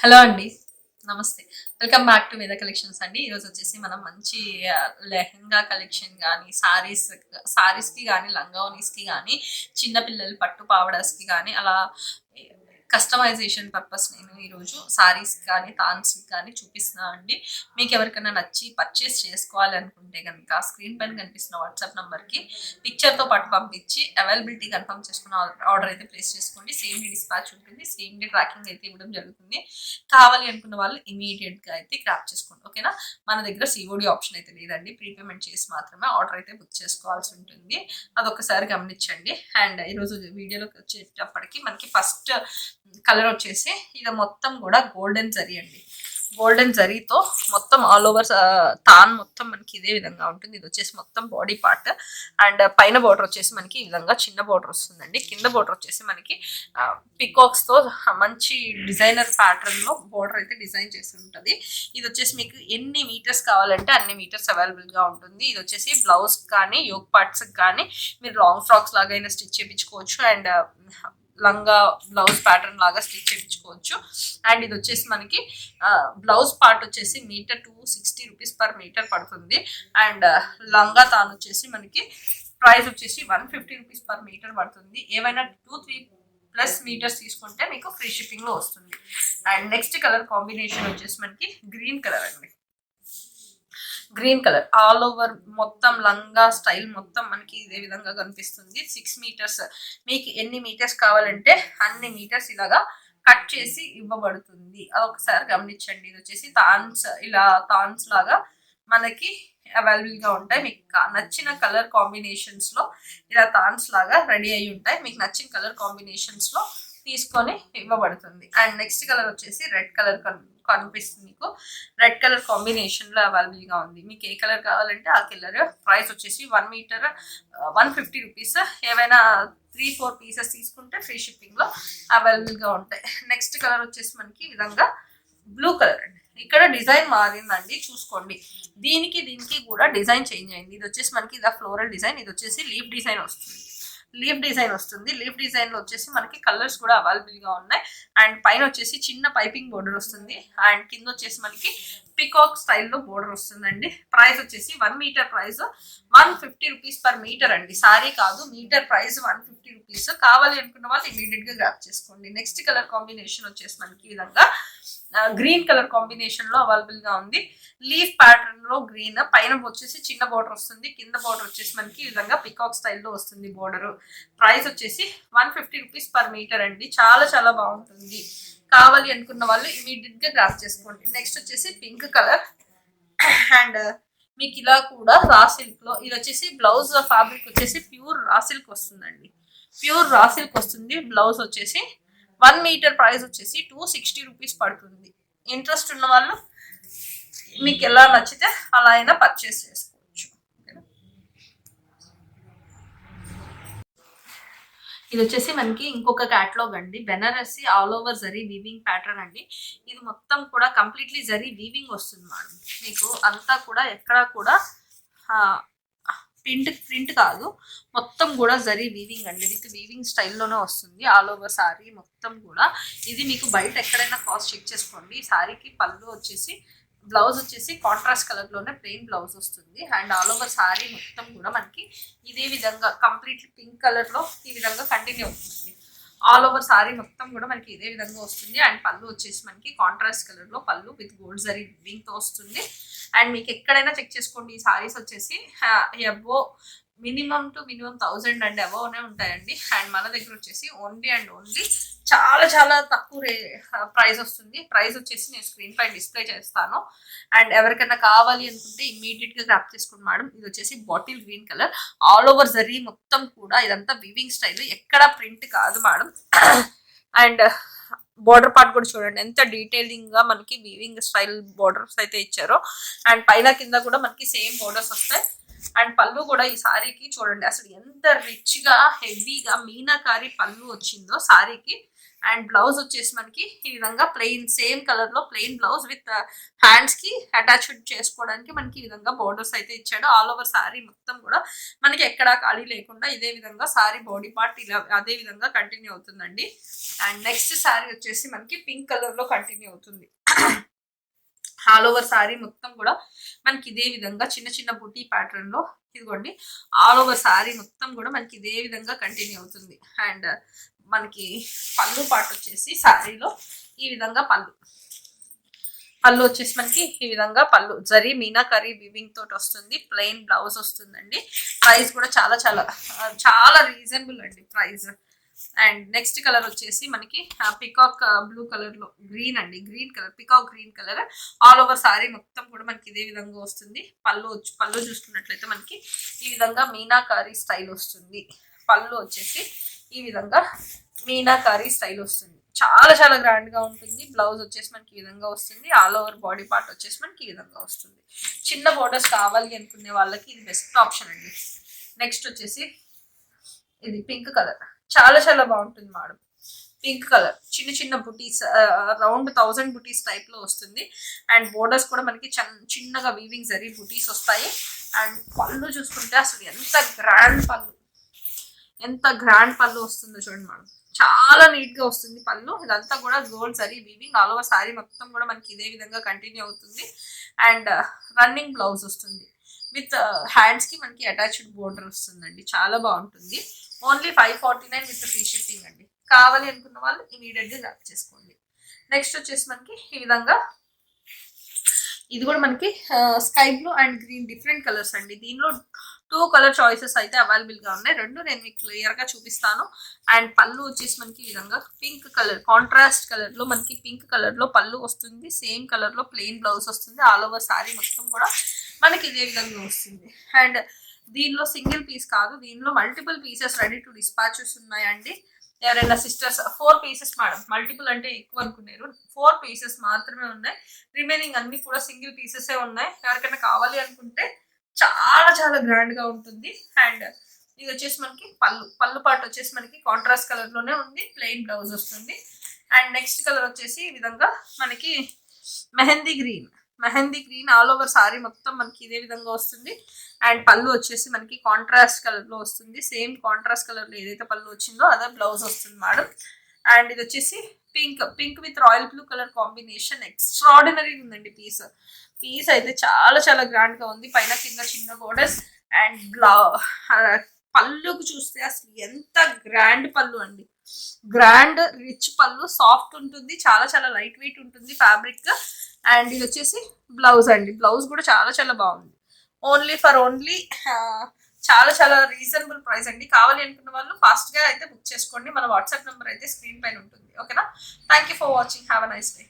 Hello అండి. నమస్తే. Welcome back to వేద కలెక్షన్స్ అండి. ఈరోజు వచ్చేసి మనం మంచి లెహెంగా కలెక్షన్ గానీ, సారీస్‌కి గానీ, లంగావోణీస్‌కి గానీ, చిన్న పిల్లల పట్టు పావడాస్‌కి గానీ అలా కస్టమైజేషన్ పర్పస్ నేను ఈరోజు సారీస్‌కి కానీ, థాన్స్‌కి కానీ చూపిస్తున్నా అండి. మీకు ఎవరికైనా నచ్చి పర్చేస్ చేసుకోవాలి అనుకుంటే గనుక స్క్రీన్ పైన కనిపిస్తున్న వాట్సాప్ నంబర్‌కి పిక్చర్‌తో పాటు పంపించి అవైలబిలిటీ కన్ఫర్మ్ చేసుకున్న ఆర్డర్ అయితే ప్లేస్ చేసుకోండి. సేమ్ డే డిస్పాచ్ ఉంటుంది. సేమ్ డే ట్రాకింగ్ అయితే ఇవ్వడం జరుగుతుంది. కావాలి అనుకున్న వాళ్ళు ఇమీడియట్‌గా అయితే గ్రాబ్ చేసుకోండి. ఓకేనా? మన దగ్గర సీఓడీ ఆప్షన్ అయితే లేదండి. ప్రీపేమెంట్ చేసి మాత్రమే ఆర్డర్ అయితే బుక్ చేసుకోవాల్సి ఉంటుంది. అదొకసారి గమనించండి. అండ్ ఈరోజు వీడియోలోకి వచ్చేటప్పటికి మనకి ఫస్ట్ కలర్ వచ్చేసి ఇది మొత్తం కూడా గోల్డెన్ జరీ అండి. గోల్డెన్ జరీతో మొత్తం ఆల్ ఓవర్ తాన్ మొత్తం మనకి ఇదే విధంగా ఉంటుంది. ఇది వచ్చేసి మొత్తం బాడీ పార్ట్ అండ్ పైన బార్డర్ వచ్చేసి మనకి ఈ విధంగా చిన్న బార్డర్ వస్తుందండి. కింద బార్డర్ వచ్చేసి మనకి పికాక్స్ తో మంచి డిజైనర్ ప్యాటర్న్ లో బార్డర్ అయితే డిజైన్ చేసి ఉంటుంది. ఇది వచ్చేసి మీకు ఎన్ని మీటర్స్ కావాలంటే అన్ని మీటర్స్ అవైలబుల్ గా ఉంటుంది. ఇది వచ్చేసి బ్లౌజ్ కానీ యోగ్ పార్ట్స్ కానీ మీరు లాంగ్ ఫ్రాక్స్ లాగా అయినా స్టిచ్ చేయించుకోవచ్చు అండ్ లంగా బ్లౌజ్ ప్యాటర్న్ లాగా స్టిచ్ చేయించుకోవచ్చు. అండ్ ఇది వచ్చేసి మనకి బ్లౌజ్ పార్ట్ వచ్చేసి మీటర్ 260 రూపీస్ పర్ మీటర్ పడుతుంది. అండ్ లంగా తాను వచ్చేసి మనకి ప్రైస్ వచ్చేసి 150 రూపీస్ పర్ మీటర్ పడుతుంది. ఏవైనా 2-3+ మీటర్స్ తీసుకుంటే మీకు ఫ్రీ షిప్పింగ్ లో వస్తుంది. అండ్ నెక్స్ట్ కలర్ కాంబినేషన్ వచ్చేసి మనకి గ్రీన్ కలర్ అండి. గ్రీన్ కలర్ ఆల్ ఓవర్ మొత్తం లంగా స్టైల్ మొత్తం మనకి ఇదే విధంగా కనిపిస్తుంది. 6 మీటర్స్ మీకు ఎన్ని మీటర్స్ కావాలంటే అన్ని మీటర్స్ ఇలాగా కట్ చేసి ఇవ్వబడుతుంది. అదొకసారి గమనించండి. ఇది వచ్చేసి థాన్స్ లాగా మనకి అవైలబుల్ గా ఉంటాయి. మీకు నచ్చిన కలర్ కాంబినేషన్స్ లో ఇలా థాన్స్ లాగా రెడీ అయి ఉంటాయి. మీకు నచ్చిన కలర్ కాంబినేషన్స్ లో తీసుకొని ఇవ్వబడుతుంది. అండ్ నెక్స్ట్ కలర్ వచ్చేసి రెడ్ కలర్ కనిపిస్తుంది. మీకు రెడ్ కలర్ కాంబినేషన్ లో అవైలబుల్ గా ఉంది. మీకు ఏ కలర్ కావాలంటే ఆ కలర్. ప్రైస్ వచ్చేసి 1 మీటర్ 150 రూపీస్. ఏవైనా 3-4 పీసెస్ తీసుకుంటే ఫ్రీ షిప్పింగ్ లో అవైలబుల్ గా ఉంటాయి. నెక్స్ట్ కలర్ వచ్చేసి మనకి ఈ విధంగా బ్లూ కలర్ అండి. ఇక్కడ డిజైన్ మారిందండి, చూసుకోండి. దీనికి కూడా డిజైన్ చేంజ్ అయింది. ఇది వచ్చేసి మనకి ఇది ఫ్లోరల్ డిజైన్, ఇది వచ్చేసి లీఫ్ డిజైన్ వస్తుంది. లీఫ్ డిజైన్ లో వచ్చేసి మనకి కలర్స్ కూడా అవైలబుల్ గా ఉన్నాయి. అండ్ పైన వచ్చేసి చిన్న పైపింగ్ బోర్డర్ వస్తుంది. అండ్ కింద వచ్చేసి మనకి పికాక్ స్టైల్లో బోర్డర్ వస్తుందండి. ప్రైస్ వచ్చేసి 1 meter price 150 rupees per meter అండి. సారీ కాదు, మీటర్ ప్రైస్ 150 రూపీస్. కావాలి అనుకున్న వాళ్ళు ఇమీడియట్ గా గ్రాప్ చేసుకోండి. నెక్స్ట్ కలర్ కాంబినేషన్ వచ్చేసి మనకి ఈ విధంగా గ్రీన్ కలర్ కాంబినేషన్ లో అవైలబుల్ గా ఉంది. లీఫ్ ప్యాటర్న్ లో గ్రీన్, పైన వచ్చేసి చిన్న బోర్డర్ వస్తుంది. కింద బోర్డర్ వచ్చేసి మనకి ఈ విధంగా పికాక్ స్టైల్లో వస్తుంది బోర్డర్. ప్రైస్ వచ్చేసి 150 రూపీస్ పర్ మీటర్ అండి. చాలా చాలా బాగుంటుంది. కావాలి అనుకున్న వాళ్ళు ఇమీడియట్ గా గ్రాప్ చేసుకోండి. నెక్స్ట్ వచ్చేసి పింక్ కలర్ అండ్ మీకు ఇలా కూడా రా సిల్క్ లో, ఇది వచ్చేసి బ్లౌజ్ ఫ్యాబ్రిక్ వచ్చేసి ప్యూర్ రా సిల్క్ వస్తుందండి. ప్యూర్ రా సిల్క్ వస్తుంది. బ్లౌజ్ వచ్చేసి 1 మీటర్ ప్రైస్ వచ్చేసి 260 రూపీస్ పడుతుంది. ఇంట్రెస్ట్ ఉన్న వాళ్ళు మీకు ఎలా నచ్చితే అలా అయినా పర్చేస్ చేసుకోవచ్చు. ఇది వచ్చేసి మనకి ఇంకొక క్యాటలాగ్ అండి. Banarasi all over zari weaving pattern అండి. ఇది మొత్తం కూడా కంప్లీట్లీ జరీ వీవింగ్ వస్తుంది మేడం. మీకు అంతా కూడా ఎక్కడా కూడా ప్రింట్ కాదు, మొత్తం కూడా జరీ వీవింగ్ అండి. విత్ వీవింగ్ స్టైల్లోనే వస్తుంది ఆల్ ఓవర్ సారీ మొత్తం కూడా. ఇది మీకు బయట ఎక్కడైనా కాస్ట్ చెక్ చేసుకోండి. ఈ సారీకి పళ్ళు వచ్చేసి, బ్లౌజ్ వచ్చేసి కాంట్రాస్ట్ కలర్ లోనే ప్లెయిన్ బ్లౌజ్ వస్తుంది. అండ్ ఆల్ ఓవర్ సారీ మొత్తం కూడా మనకి ఇదే విధంగా కంప్లీట్ పింక్ కలర్ లో ఈ విధంగా కంటిన్యూ అవుతుంది. ఆల్ ఓవర్ సారీ మొత్తం కూడా మనకి ఇదే విధంగా వస్తుంది. అండ్ పళ్ళు వచ్చేసి మనకి కాంట్రాస్ట్ కలర్ లో పళ్ళు విత్ గోల్డ్ జరీ వీవింగ్ తో వస్తుంది. అండ్ మీకు ఎక్కడైనా చెక్ చేసుకోండి. ఈ సారీస్ వచ్చేసి అబో మినిమం 1000 అండ్ అబోవ్నే ఉంటాయండి. అండ్ మన దగ్గర వచ్చేసి ఓన్లీ చాలా చాలా తక్కువ ప్రైస్ వస్తుంది. ప్రైస్ వచ్చేసి నేను స్క్రీన్ పై డిస్ప్లే చేస్తాను. అండ్ ఎవరికైనా కావాలి అనుకుంటే ఇమీడియట్ గా గ్రాప్ చేసుకోండి మేడం. ఇది వచ్చేసి bottle green colour all over zari మొత్తం కూడా ఇదంతా వీవింగ్ స్టైల్, ఎక్కడ ప్రింట్ కాదు మేడం. అండ్ బోర్డర్ పార్ట్ కూడా చూడండి ఎంత డీటెయిలింగ్ గా మనకి వీవింగ్ స్టైల్ బోర్డర్స్ అయితే ఇచ్చారో. అండ్ పైన కింద కూడా మనకి సేమ్ బోర్డర్స్ వస్తాయి. అండ్ పళ్ళు కూడా ఈ సారీకి చూడండి అసలు ఎంత రిచ్ గా హెవీగా మీనాకారి పళ్ళు వచ్చిందో సారీకి. అండ్ బ్లౌజ్ వచ్చేసి మనకి ఈ విధంగా ప్లెయిన్ సేమ్ కలర్ లో ప్లెయిన్ బ్లౌజ్ విత్ హ్యాండ్స్ కి అటాచ్డ్ చేసుకోవడానికి మనకి ఈ విధంగా బోర్డర్స్ అయితే ఇచ్చాడు. ఆల్ ఓవర్ సారీ మొత్తం కూడా మనకి ఎక్కడా ఖాళీ లేకుండా ఇదే విధంగా సారీ బాడీ పార్ట్ ఇలా అదే విధంగా కంటిన్యూ అవుతుందండి. అండ్ నెక్స్ట్ సారీ వచ్చేసి మనకి పింక్ కలర్ లో కంటిన్యూ అవుతుంది. ఆల్ ఓవర్ సారీ మొత్తం కూడా మనకి ఇదే విధంగా చిన్న చిన్న బుటీ ప్యాటర్న్ లో ఇదిగోండి ఆల్ ఓవర్ సారీ మొత్తం కూడా మనకి ఇదే విధంగా కంటిన్యూ అవుతుంది. అండ్ మనకి పళ్ళు పాటు వచ్చేసి సారీలో ఈ విధంగా పళ్ళు వచ్చేసి మనకి ఈ విధంగా పళ్ళు జరీ మీనాకరీ వివింగ్ తోటి వస్తుంది. ప్లెయిన్ బ్లౌజ్ వస్తుందండి. ప్రైస్ కూడా చాలా చాలా చాలా రీజనబుల్ అండి ప్రైస్. అండ్ నెక్స్ట్ కలర్ వచ్చేసి మనకి పికాక్ బ్లూ కలర్ లో గ్రీన్ అండి, green colour peacock green colour all over sorry మొత్తం కూడా మనకి ఇదే విధంగా వస్తుంది. పళ్ళు చూసుకున్నట్లయితే మనకి ఈ విధంగా మీనాకారీ స్టైల్ వస్తుంది. పళ్ళు వచ్చేసి ఈ విధంగా మీనాకారీ స్టైల్ వస్తుంది. చాలా చాలా గ్రాండ్ గా ఉంటుంది. బ్లౌజ్ వచ్చేసి మనకి ఈ విధంగా వస్తుంది. ఆల్ ఓవర్ బాడీ పార్ట్ వచ్చేసి మనకి ఈ విధంగా వస్తుంది. చిన్న బోర్డర్స్ కావాలి అనుకునే వాళ్ళకి ఇది బెస్ట్ ఆప్షన్ అండి. నెక్స్ట్ వచ్చేసి ఇది పింక్ కలర్ చాలా చాలా బాగుంటుంది మేడం. పింక్ కలర్ చిన్న చిన్న బుటీస్ అరౌండ్ 1000 బుటీస్ టైప్ లో వస్తుంది. అండ్ బోర్డర్స్ కూడా మనకి చిన్నగా వీవింగ్ జరీ బుటీస్ వస్తాయి. అండ్ పళ్ళు చూసుకుంటే అసలు ఎంత గ్రాండ్ పళ్ళు వస్తుందో చూడండి మేడం. చాలా నీట్ గా వస్తుంది పళ్ళు. ఇదంతా కూడా gold zari weaving all over sorry మొత్తం కూడా మనకి ఇదే విధంగా కంటిన్యూ అవుతుంది. అండ్ రన్నింగ్ బ్లౌజ్ వస్తుంది విత్ హ్యాండ్స్ కి మనకి అటాచ్డ్ బోర్డర్ వస్తుందండి. చాలా బాగుంటుంది. ఓన్లీ 549 విత్ ఫ్రీ షిప్పింగ్ అండి. కావాలి అనుకున్న వాళ్ళు ఇమీడియట్గా గ్రాప్ చేసుకోండి. నెక్స్ట్ వచ్చేసి మనకి ఈ విధంగా ఇది కూడా మనకి sky blue and green different colours అండి. దీనిలో 2 కలర్ చాయిసెస్ అయితే అవైలబుల్ గా ఉన్నాయి. రెండు నేను మీకు క్లియర్ గా చూపిస్తాను. అండ్ పళ్ళు వచ్చేసి మనకి ఈ విధంగా పింక్ కలర్ కాంట్రాస్ట్ కలర్ లో మనకి పింక్ కలర్ లో పళ్ళు వస్తుంది. సేమ్ కలర్ లో ప్లెయిన్ బ్లౌజ్ వస్తుంది. ఆల్ ఓవర్ సారీ మొత్తం కూడా మనకి ఇదే విధంగా వస్తుంది. అండ్ దీనిలో సింగిల్ పీస్ కాదు, దీనిలో multiple pieces ready to dispatches ఉన్నాయండి. ఎవరైనా సిస్టర్స్ 4 పీసెస్ మేడం, మల్టిపుల్ అంటే ఎక్కువ అనుకున్నారు. 4 పీసెస్ మాత్రమే ఉన్నాయి. రిమైనింగ్ అన్ని కూడా సింగిల్ పీసెసే ఉన్నాయి. ఎవరికైనా కావాలి అనుకుంటే చాలా చాలా గ్రాండ్ గా ఉంటుంది. అండ్ ఇది వచ్చేసి మనకి పళ్ళు పాటు వచ్చేసి మనకి కాంట్రాస్ట్ కలర్ లోనే ఉంది. ప్లెయిన్ బ్లౌజ్ వస్తుంది. అండ్ నెక్స్ట్ కలర్ వచ్చేసి ఈ విధంగా మనకి mehndi green all over sorry మొత్తం మనకి ఇదే విధంగా వస్తుంది. అండ్ పళ్ళు వచ్చేసి మనకి కాంట్రాస్ట్ కలర్ లో వస్తుంది. సేమ్ కాంట్రాస్ట్ కలర్ లో ఏదైతే పళ్ళు వచ్చిందో అదే బ్లౌజ్ వస్తుంది మేడం. అండ్ ఇది వచ్చేసి pink with royal blue colour combination extraordinary ఉందండి. పీస్ అయితే చాలా చాలా గ్రాండ్ గా ఉంది. పైన కింద చిన్న బోర్డర్స్ అండ్ పళ్ళుకు చూస్తే అసలు ఎంత గ్రాండ్ పళ్ళు అండి. గ్రాండ్ రిచ్ పళ్ళు, సాఫ్ట్ ఉంటుంది, చాలా చాలా లైట్ వెయిట్ ఉంటుంది ఫ్యాబ్రిక్. అండ్ ఇది వచ్చేసి బ్లౌజ్ అండి. బ్లౌజ్ కూడా చాలా చాలా బాగుంది. ఓన్లీ చాలా చాలా రీజనబుల్ ప్రైస్ అండి. కావాలి అనుకున్న వాళ్ళు ఫాస్ట్ గా అయితే బుక్ చేసుకోండి. మన వాట్సాప్ నెంబర్ అయితే స్క్రీన్ పైన ఉంటుంది. ఓకేనా? Thank you for watching. Have a nice day.